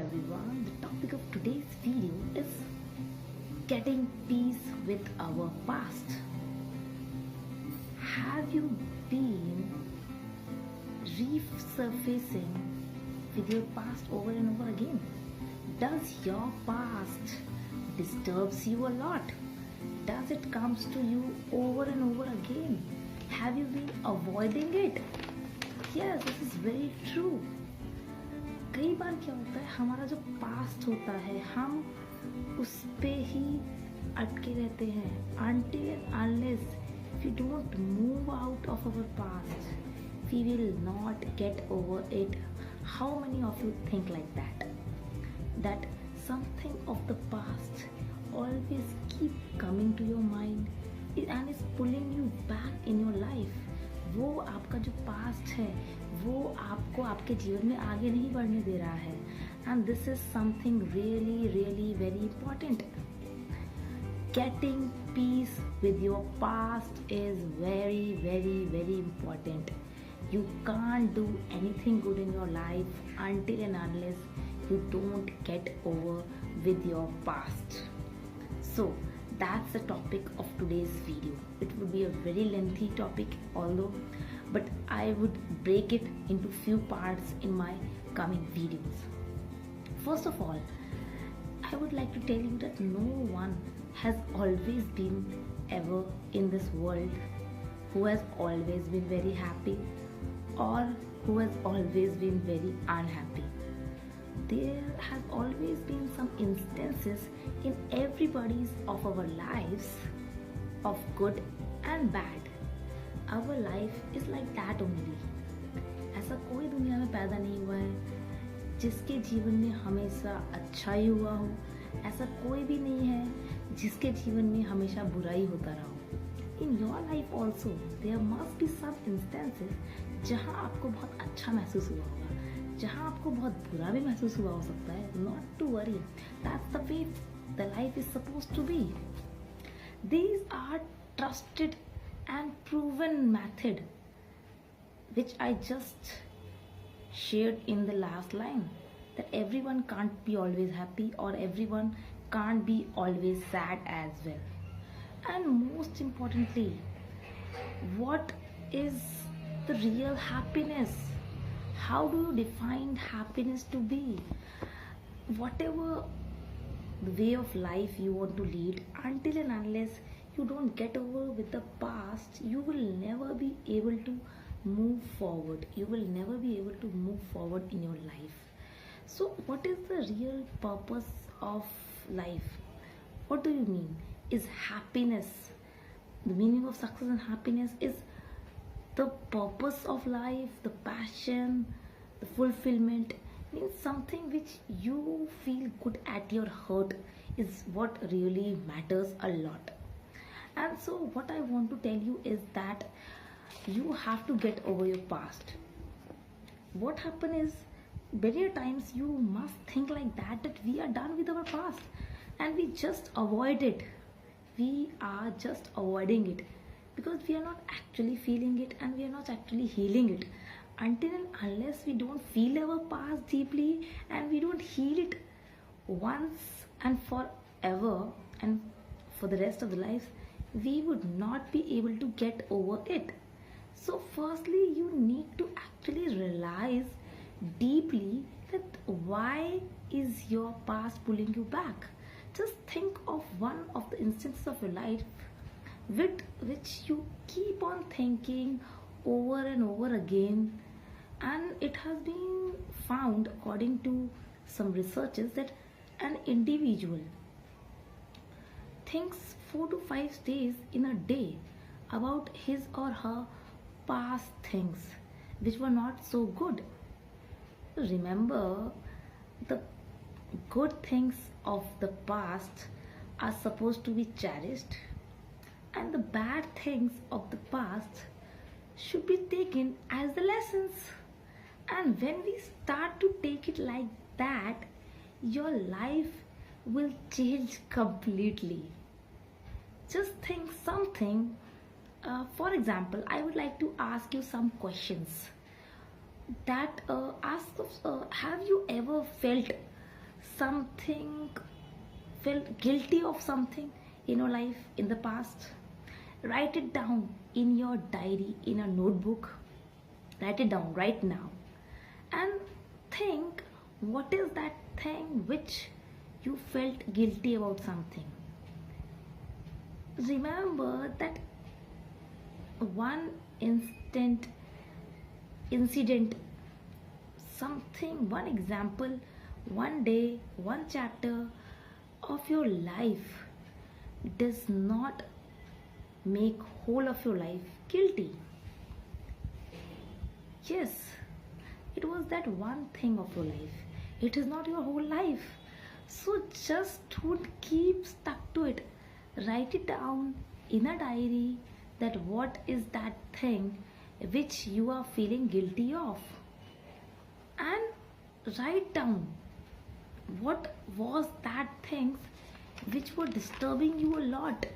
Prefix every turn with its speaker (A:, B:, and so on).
A: everyone. The topic of today's video is getting peace with our past. Have you been resurfacing with your past over and over again? Does your past disturbs you a lot? Does it comes to you over and over again? Have you been avoiding it? Yes, this is very true. कई बार क्या होता है, हमारा जो past होता है हम उस पे ही अटके रहते हैं. Until and unless we don't move out of our past, we will not get over it. How many of you think like that? That something of the past always keep coming to your mind and is pulling you back in your life. वो आपका जो past है वो आपको आपके जीवन में आगे नहीं बढ़ने दे रहा है. And this is something really really very important. Getting peace with your past is very very very important. You can't do anything good in your life until and unless you don't get over with your past. So that's the topic of today's video. It would be a very lengthy topic but I would break it into few parts in my coming videos. First of all, I would like to tell you that no one has always been ever in this world who has always been very happy or who has always been very unhappy. There has always been some instances in everybody's of our lives of good and bad. Our life is like that only. ऐसा कोई दुनिया में पैदा नहीं हुआ है जिसके जीवन में हमेशा अच्छा ही हुआ हो. ऐसा कोई भी नहीं है जिसके जीवन में हमेशा बुरा ही होता रहा हो. In your life also there must be some instances जहाँ आपको बहुत अच्छा महसूस हुआ होगा, जहाँ आपको बहुत बुरा भी महसूस हुआ हो सकता है. Not to worry, that's the way the life is supposed to be. These are trusted and proven method which I just shared in the last line, that everyone can't be always happy or everyone can't be always sad as well. And most importantly, what is the real happiness? How do you define happiness to be? Whatever the way of life you want to lead, until and unless you don't get over with the past, you will never be able to move forward. You will never be able to move forward in your life. So what is the real purpose of life? What do you mean is happiness? The meaning of success and happiness is the purpose of life, the passion, the fulfillment. Means something which you feel good at your heart is what really matters a lot. And so what I want to tell you is that you have to get over your past. What happens is many times you must think like that we are done with our past and we just avoid it. We are just avoiding it because we are not actually feeling it and we are not actually healing it. Until and unless we don't feel our past deeply and we don't heal it once and forever and for the rest of the life, we would not be able to get over it. So firstly, you need to actually realize deeply that why is your past pulling you back. Just think of one of the instances of your life with which you keep on thinking over and over again, and it has been found according to some researchers that an individual thinks 4 to 5 days in a day about his or her past things which were not so good. Remember, the good things of the past are supposed to be cherished and the bad things of the past should be taken as the lessons. And when we start to take it like that, your life will change completely. Just think something. For example, I would like to ask you some questions. Have you ever felt something, felt guilty of something in your life in the past? Write it down in your diary, in a notebook. Write it down right now and think, what is that thing which you felt guilty about something? Remember that one incident, something, one example, one day, one chapter of your life does not make whole of your life guilty. Yes, it was that one thing of your life. It is not your whole life. So just don't keep stuck to it. Write it down in a diary that what is that thing which you are feeling guilty of. And write down what was that things which were disturbing you a lot.